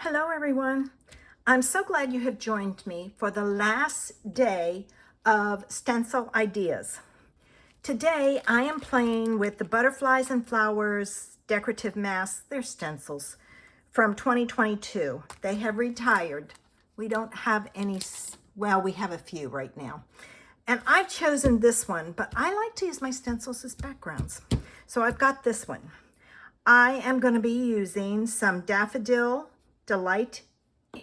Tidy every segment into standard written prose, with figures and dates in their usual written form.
Hello everyone. I'm so glad you have joined me for the last day of Stencil Ideas. Today I am playing with the Butterflies and Flowers decorative masks. They're stencils from 2022. They have retired. We don't have any, well, we have a few right now. And I've chosen this one, but I like to use my stencils as backgrounds. So I've got this one. I am going to be using some Daffodil Delight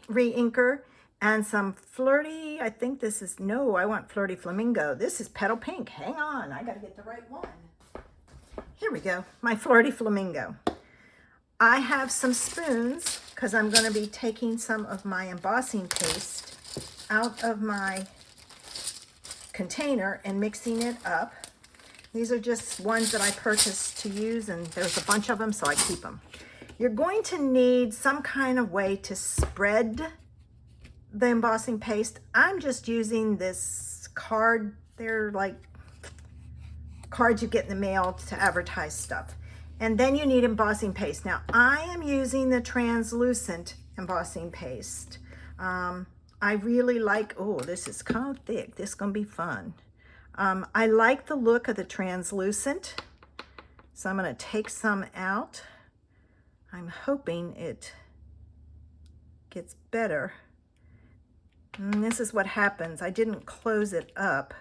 re-inker and some Flirty, I think this is, no, I want Flirty Flamingo. This is Petal Pink. Hang on, I got to get the right one. Here we go, my Flirty Flamingo. I have some spoons because I'm going to be taking some of my embossing paste out of my container and mixing it up. These are just ones that I purchased to use, and there's a bunch of them, so I keep them. You're going to need some kind of way to spread the embossing paste. I'm just using this card. They're like cards you get in the mail to advertise stuff. And then you need embossing paste. Now, I am using the translucent embossing paste. I really like, oh, this is kind of thick. This is going to be fun. I like the look of the translucent, so I'm going to take some out. I'm hoping it gets better. And this is what happens. I didn't close it up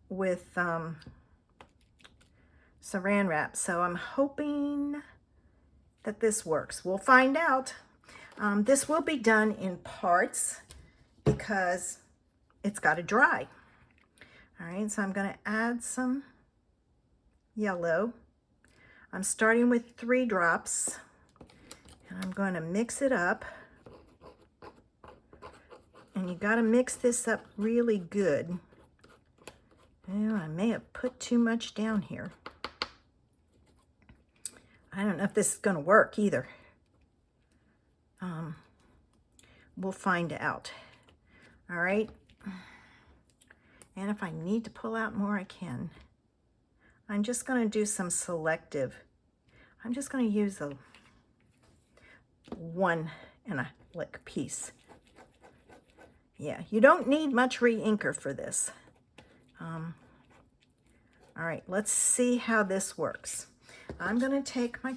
with saran wrap, so I'm hoping that this works. We'll find out. This will be done in parts because it's got to dry. All right, so I'm going to add some yellow. I'm starting with 3 drops, and I'm going to mix it up. And you got to mix this up really good. Oh, I may have put too much down here. I don't know if this is going to work either. We'll find out. All right. And if I need to pull out more, I can. I'm just going to do some selective. I'm just going to use a 1 and a lick piece. Yeah, you don't need much re-inker for this. All right, let's see how this works. I'm going to take my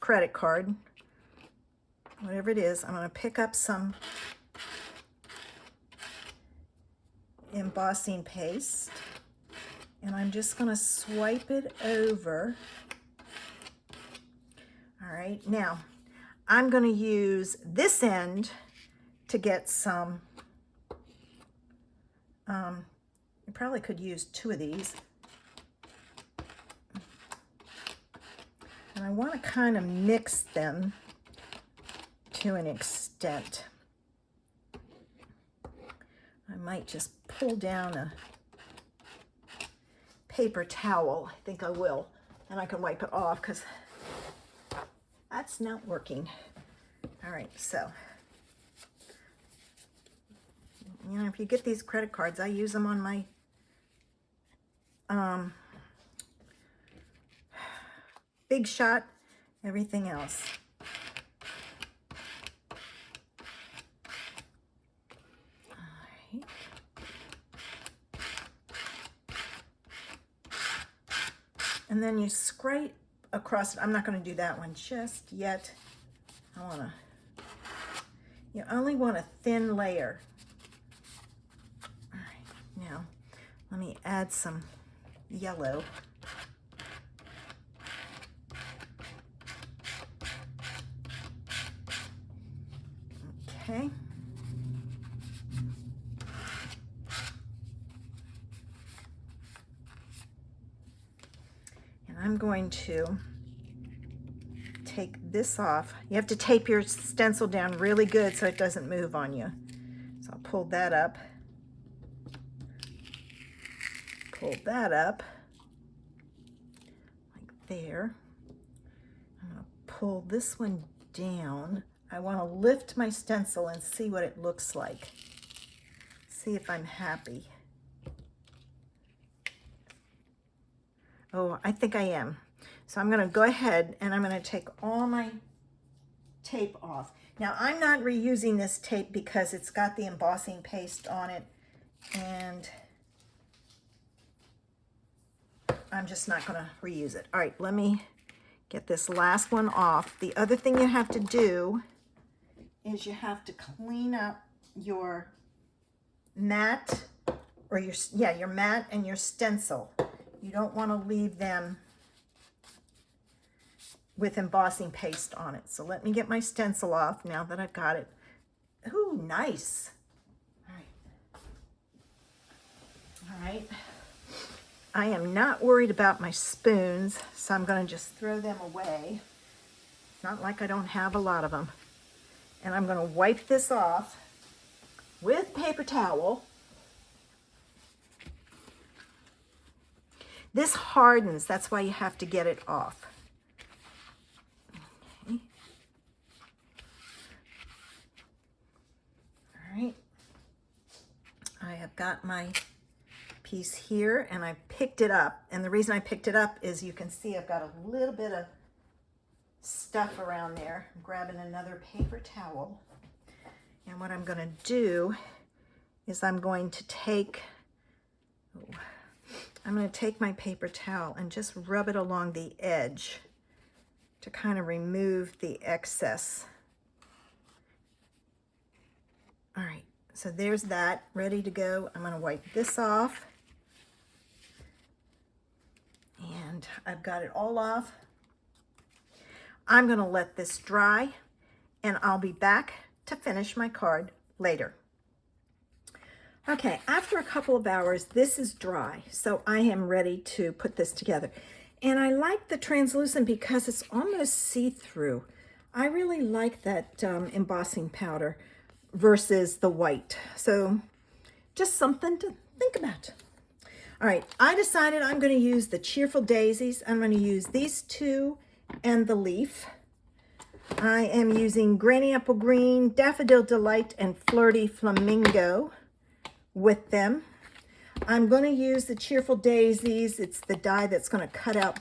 credit card, whatever it is. I'm going to pick up some embossing paste, and I'm just going to swipe it over. All right, now I'm going to use this end to get some, you probably could use 2 of these. And I want to kind of mix them to an extent. I might just pull down a paper towel. I think I will. And I can wipe it off because that's not working. All right, so, you know, if you get these credit cards, I use them on my Big Shot, everything else. And then you scrape across. I'm not going to do that one just yet. You only want a thin layer. All right, now let me add some yellow. Okay. I'm going to take this off. You have to tape your stencil down really good so it doesn't move on you. So I'll pull that up. Pull that up like there. I'm going to pull this one down. I want to lift my stencil and see what it looks like. See if I'm happy. Oh, I think I am. So I'm going to go ahead and I'm going to take all my tape off. Now, I'm not reusing this tape because it's got the embossing paste on it, and I'm just not going to reuse it. All right, let me get this last one off. The other thing you have to do is you have to clean up your mat, or your mat and your stencil. You don't want to leave them with embossing paste on it. So let me get my stencil off now that I've got it. Ooh, nice. All right. All right. I am not worried about my spoons, so I'm going to just throw them away. It's not like I don't have a lot of them. And I'm going to wipe this off with paper towel. This hardens, that's why you have to get it off. Okay. All right. I have got my piece here, and I picked it up. And the reason I picked it up is you can see I've got a little bit of stuff around there. I'm grabbing another paper towel. And what I'm going to do is I'm going to take my paper towel and just rub it along the edge to kind of remove the excess. All right, so there's that, ready to go. I'm going to wipe this off. And I've got it all off. I'm going to let this dry, and I'll be back to finish my card later. Okay, after a couple of hours, this is dry, so I am ready to put this together. And I like the translucent because it's almost see-through. I really like that embossing powder versus the white. So just something to think about. All right, I decided I'm going to use the Cheerful Daisies. I'm going to use these two and the leaf. I am using Granny Apple Green, Daffodil Delight, and Flirty Flamingo with them. I'm going to use the Cheerful Daisies. It's the die that's going to cut out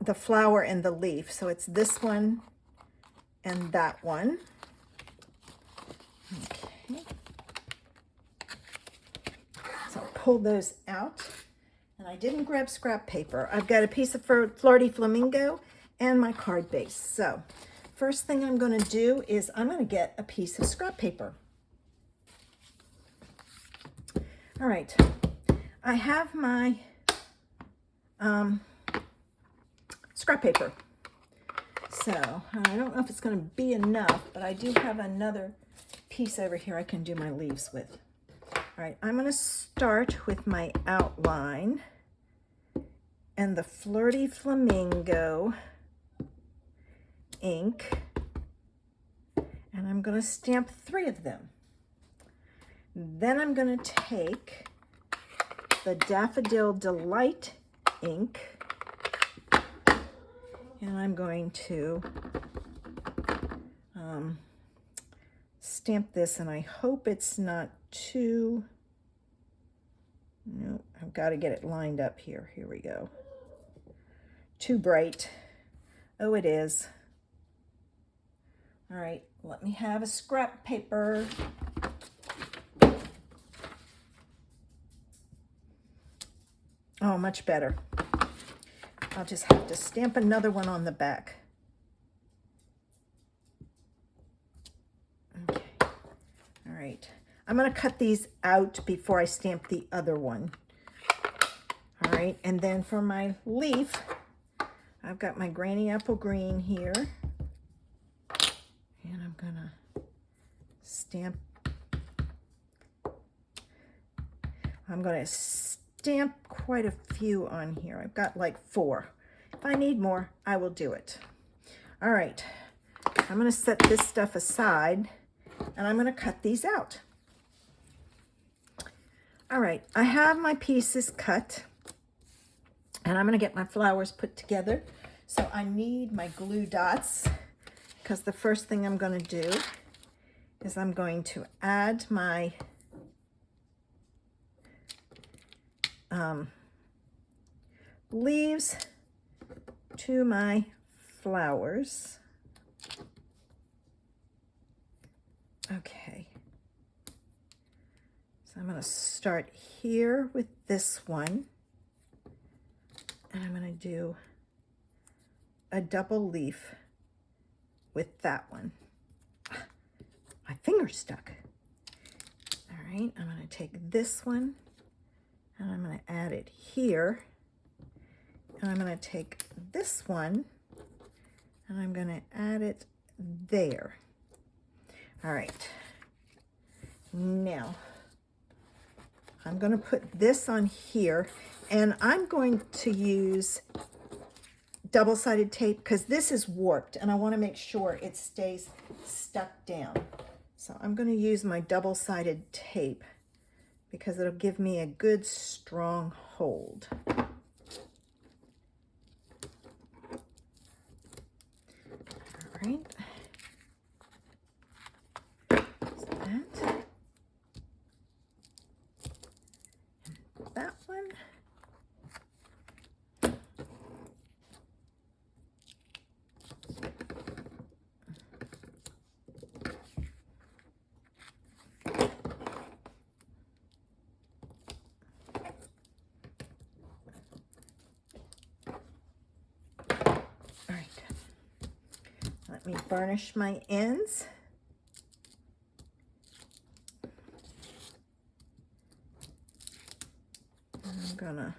the flower and the leaf. So it's this one and that one. Okay. So I'll pull those out. And I didn't grab scrap paper. I've got a piece of Flirty Flamingo and my card base. So first thing I'm going to do is I'm going to get a piece of scrap paper. All right, I have my scrap paper. So I don't know if it's going to be enough, but I do have another piece over here I can do my leaves with. All right, I'm going to start with my outline and the Flirty Flamingo ink, and I'm going to stamp 3 of them. Then I'm going to take the Daffodil Delight ink, and I'm going to stamp this, and I hope it's not too, no, I've got to get it lined up here. Here we go. Too bright. Oh, it is. All right, let me have a scrap paper. Oh, much better. I'll just have to stamp another one on the back. Okay. All right. I'm going to cut these out before I stamp the other one. All right. And then for my leaf, I've got my Granny Apple Green here. And I'm going to stamp. I'm going to stamp quite a few on here. I've got like 4. If I need more, I will do it. All right, I'm going to set this stuff aside, and I'm going to cut these out. All right, I have my pieces cut, and I'm going to get my flowers put together. So I need my glue dots, because the first thing I'm going to do is I'm going to add my leaves to my flowers. Okay. So I'm going to start here with this one. And I'm going to do a double leaf with that one. My finger's stuck. All right, I'm going to take this one and I'm going to add it here. And I'm going to take this one and I'm going to add it there. All right. Now, I'm going to put this on here, and I'm going to use double-sided tape because this is warped and I want to make sure it stays stuck down. So I'm going to use my double-sided tape because it'll give me a good strong hold. All right. So that one. Let me burnish my ends. And I'm gonna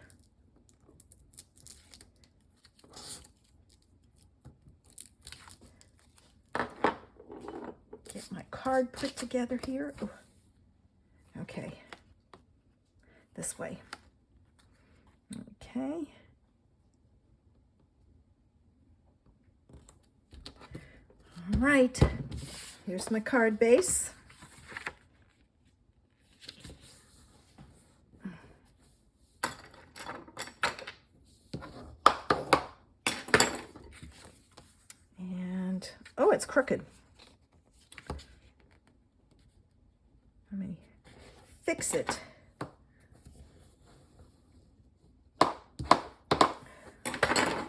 get my card put together here. Ooh. Okay, this way. Okay. All right, here's my card base. And, oh, it's crooked. Let me fix it.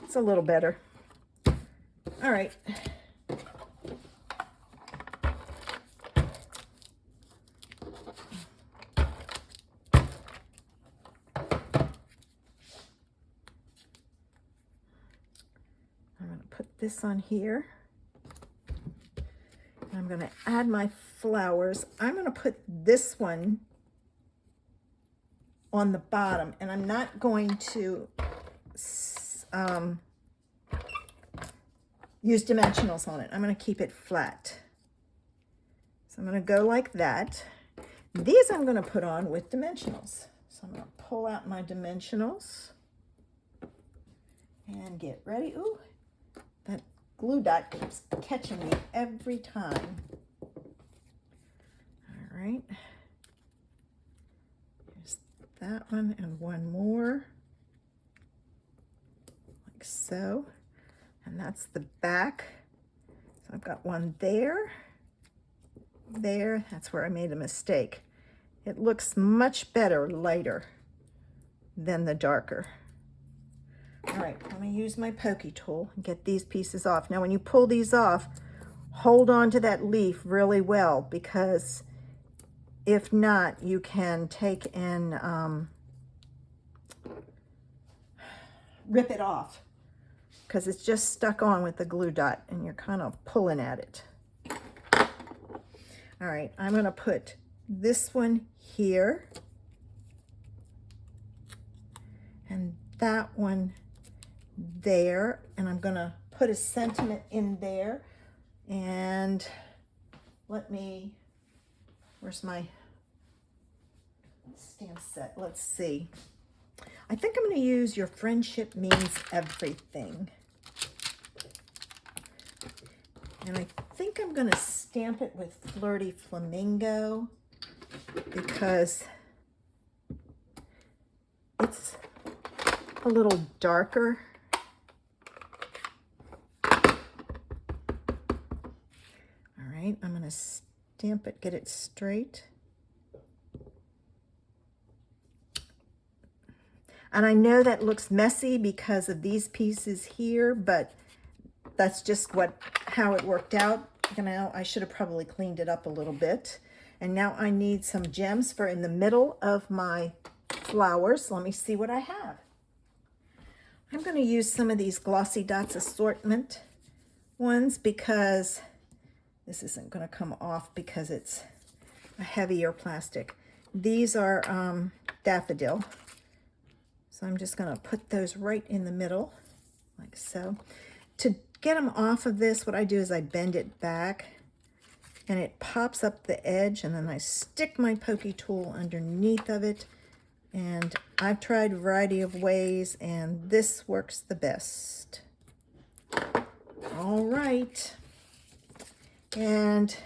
It's a little better. All right. This on here. I'm going to add my flowers. I'm going to put this one on the bottom, and I'm not going to use dimensionals on it. I'm going to keep it flat. So I'm going to go like that. These I'm going to put on with dimensionals. So I'm going to pull out my dimensionals and get ready. Ooh. That glue dot keeps catching me every time. All right. Here's that one and one more. Like so. And that's the back. So I've got one there. There. That's where I made a mistake. It looks much better lighter than the darker. All right, I'm going to use my pokey tool and get these pieces off. Now, when you pull these off, hold on to that leaf really well, because if not, you can take and rip it off, because it's just stuck on with the glue dot and you're kind of pulling at it. All right, I'm going to put this one here and that one there, and I'm going to put a sentiment in there. And let me, where's my stamp set? Let's see. I think I'm going to use Your Friendship Means Everything. And I think I'm going to stamp it with Flirty Flamingo because it's a little darker. I'm going to stamp it, get it straight. And I know that looks messy because of these pieces here, but that's just how it worked out. You know, I should have probably cleaned it up a little bit. And now I need some gems for in the middle of my flowers. Let me see what I have. I'm going to use some of these Glossy Dots assortment ones because this isn't going to come off because it's a heavier plastic. These are daffodil. So I'm just going to put those right in the middle, like so. To get them off of this, what I do is I bend it back and it pops up the edge, and then I stick my pokey tool underneath of it. And I've tried a variety of ways, and this works the best. All right. And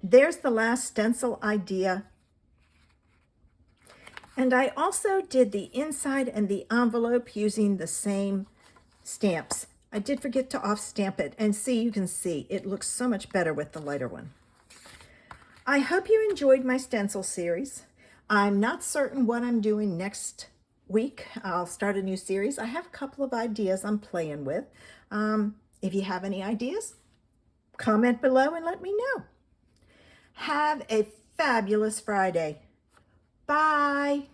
there's the last stencil idea. And I also did the inside and the envelope using the same stamps. I did forget to off-stamp it, and see, you can see it looks so much better with the lighter one. I hope you enjoyed my stencil series. I'm not certain what I'm doing next week. I'll start a new series. I have a couple of ideas I'm playing with. If you have any ideas, comment below and let me know. Have a fabulous Friday. Bye.